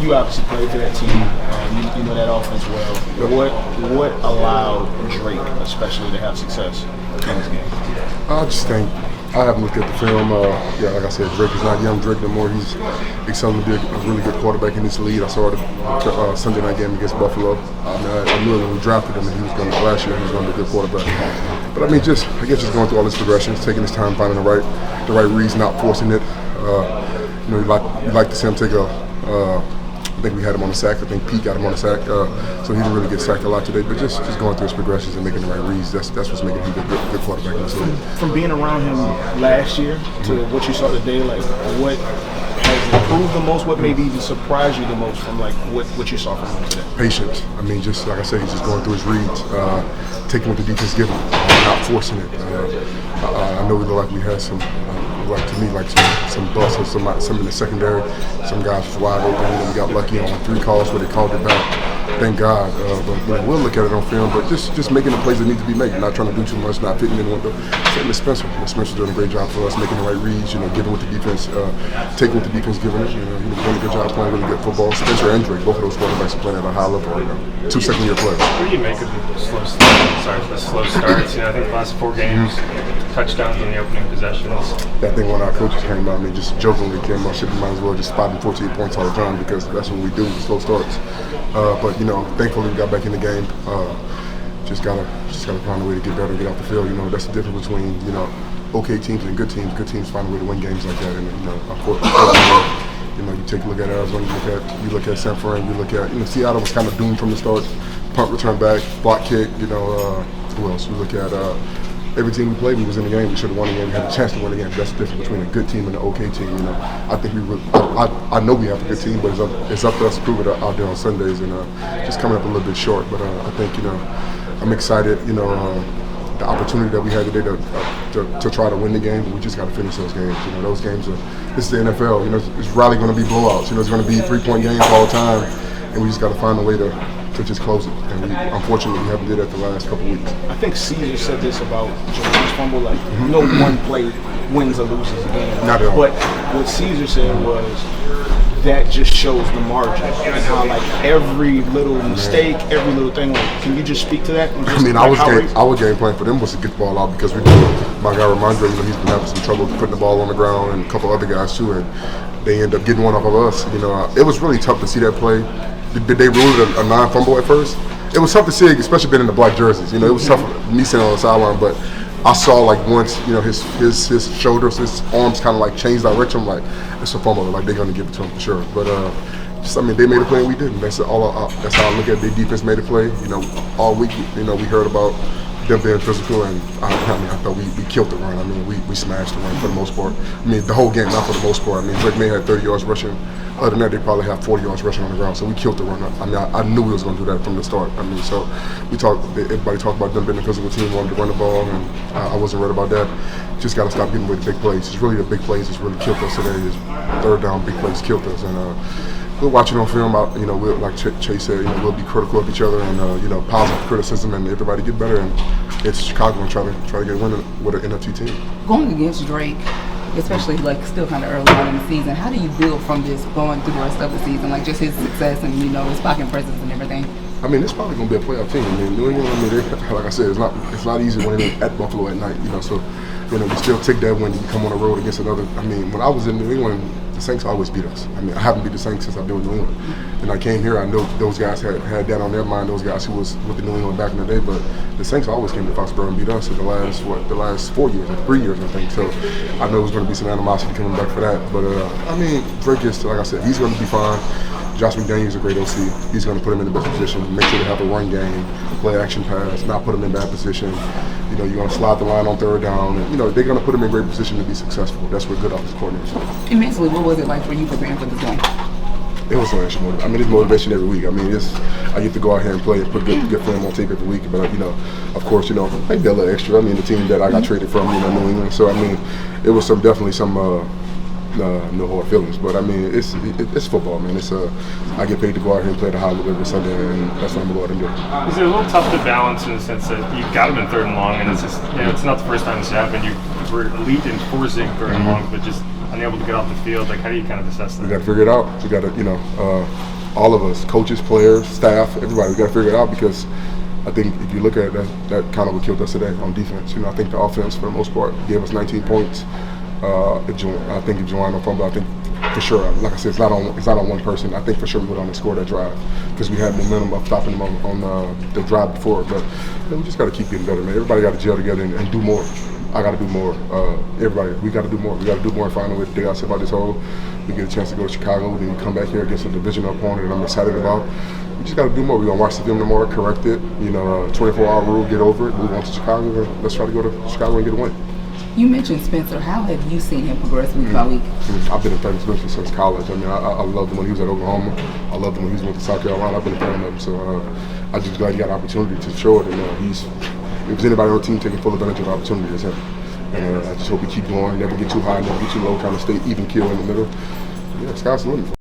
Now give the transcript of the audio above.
you obviously played for that team. You know that offense well. What allowed Drake, especially, to have success in this game? I just think I haven't looked at the film. Like I said, Drake is not young Drake no more. He's excelling to be a really good quarterback in this league. I saw the Sunday night game against Buffalo. I knew when we drafted him that he was going to last year. He was going to be a good quarterback. But I mean, just going through all his progressions, taking his time, finding the right reads, not forcing it. You like to see him take I think we had him on the sack. I think Pete got him on the sack, so he didn't really get sacked a lot today. But just going through his progressions and making the right reads, that's what's making him a good quarterback in this league. From being around him last year to what you saw today, like what has improved the most? What maybe even surprised you the most from like what you saw from him today? Patience. I mean, just like I said, he's just going through his reads, taking what the defense gives him, not forcing it. I know we look like we had some. Some busts or some in the secondary. Some guys was wide open. We got lucky on 3 calls where they called it back. Thank God. But we'll look at it on film. But just making the plays that need to be made. Not trying to do too much. Not fitting in with Miss Spencer. Miss Spencer's doing a great job for us, making the right reads. Giving what the defense, taking what the defense giving us. Doing a good job playing really good football. Spencer and Drake, both of those quarterbacks are playing at a high level right now. 2 second-year players. What do you make of the slow starts? I think the last 4 games, touchdowns on the opening possessions. That thing when our coaches came out, just jokingly came out, shit, we might as well just spot him 14 points all the time because that's what we do, slow starts. But thankfully we got back in the game. Just gotta find a way to get better and get off the field. That's the difference between okay teams and good teams. Good teams find a way to win games like that. And of course, you take a look at Arizona, you look at San Fran, you look at Seattle was kind of doomed from the start. Punt return back, block kick. Who else? We look at. Every team we played, we was in the game. We should have won the game. We had a chance to win the game. That's the difference between a good team and an okay team. I think I know we have a good team, but it's up to us to prove it out there on Sundays, and just coming up a little bit short. But I think I'm excited. The opportunity that we had today to try to win the game, but we just got to finish those games. Those games this is the NFL. It's rarely going to be blowouts. It's going to be 3-point games all the time, and we just got to find a way to just close it. And unfortunately, we haven't did that the last couple weeks. I think Caesar said this about Jamal's fumble, like no one play wins or loses a game. Not at all. But what Caesar said was that just shows the margin and how like every little mistake, every little thing. Like, can you just speak to that? Our game plan for them was to get the ball out because we knew my guy Ramondre, he's been having some trouble putting the ball on the ground, and a couple other guys too, and they end up getting one off of us. It was really tough to see that play. Did they rule it a non-fumble at first? It was tough to see, especially being in the black jerseys. It was tough for me sitting on the sideline, but I saw like once, his shoulders, his arms kind of like changed direction. I'm like, it's a fumble. Like they're gonna give it to him for sure. But they made a play and we didn't. That's all. That's how I look at it. Their defense made a play. All week, we heard about them being physical, and I thought we killed the run. We smashed the run for the most part. The whole game, not for the most part. Drake Maye had 30 yards rushing. Other than that, they probably have 40 yards rushing on the ground. So we killed the run. I knew we was going to do that from the start. So everybody talked about them being a physical team, wanted to run the ball, and I wasn't worried about that. Just got to stop getting away with big plays. It's really the big plays that's really killed us today. Is 3rd down big plays killed us, and we'll watch it on film. We'll, like Chase said, we'll be critical of each other and positive criticism, and everybody get better. And it's Chicago and try to get a win with an NFC team. Going against Drake, especially like still kind of early on in the season, how do you build from this going through the rest of the season, like just his success and his pocket presence and everything? It's probably going to be a playoff team. New England, like I said, it's not easy winning at Buffalo at night. So we still take that when you come on the road against another. When I was in New England, the Saints always beat us. I haven't beat the Saints since I've been with New England. And I came here, I know those guys had that on their mind, those guys who was with the New England back in the day, but the Saints always came to Foxborough and beat us in the last 4 years, or 3 years, I think. So I know there's going to be some animosity coming back for that. But, Drake is, like I said, he's going to be fine. Josh McDaniels is a great OC. He's going to put him in the best position, make sure they have a run game, play action pass, not put him in bad position. You're going to slide the line on 3rd down. And, they're going to put him in great position to be successful. That's what good offensive coordinators do. And mentally, what was it like for you preparing for this game? It was so extra motivation. It's motivation every week. I get to go out here and play and put good film on tape every week. But, of course, maybe a little extra. The team that I got traded from, New England. So, it was definitely some no hard feelings. But, it's football, man. I get paid to go out here and play the high level every Sunday, and that's what I'm going to do. Is it a little tough to balance in the sense that you've got him in 3rd and long, and it's just, it's not the first time this happened. You were elite in forcing 3rd and long, but just unable to get off the field. Like, how do you kind of assess that? We got to figure it out. We got to, all of us, coaches, players, staff, everybody, we got to figure it out because I think if you look at it, that kind of what killed us today on defense. You know, I think the offense, for the most part, gave us 19 points. I think if Juwan fumble, I think for sure, like I said, it's not on one person. I think for sure we would only score that drive because we had momentum of stopping them on the drive before. But we just got to keep getting better, man. Everybody got to gel together and do more. I got to do more. Everybody, we got to do more. We got to do more and find a way to dig ourselves out this hole. We get a chance to go to Chicago, then we come back here against a divisional opponent that I'm excited about. We just got to do more. We're going to watch the film tomorrow, correct it. 24-hour rule, get over it, move on to Chicago, and let's try to go to Chicago and get a win. You mentioned Spencer. How have you seen him progress week by week? I've been a fan of Spencer since college. I mean, I loved him when he was at Oklahoma. I loved him when he was with South Carolina. I've been a fan of him. So I'm just glad he got an opportunity to show it. And if there's anybody on the team taking full advantage of the opportunity, it's him. And I just hope we keep going, never get too high, never get too low, kind of stay even keel in the middle. Yeah, sky's the limit.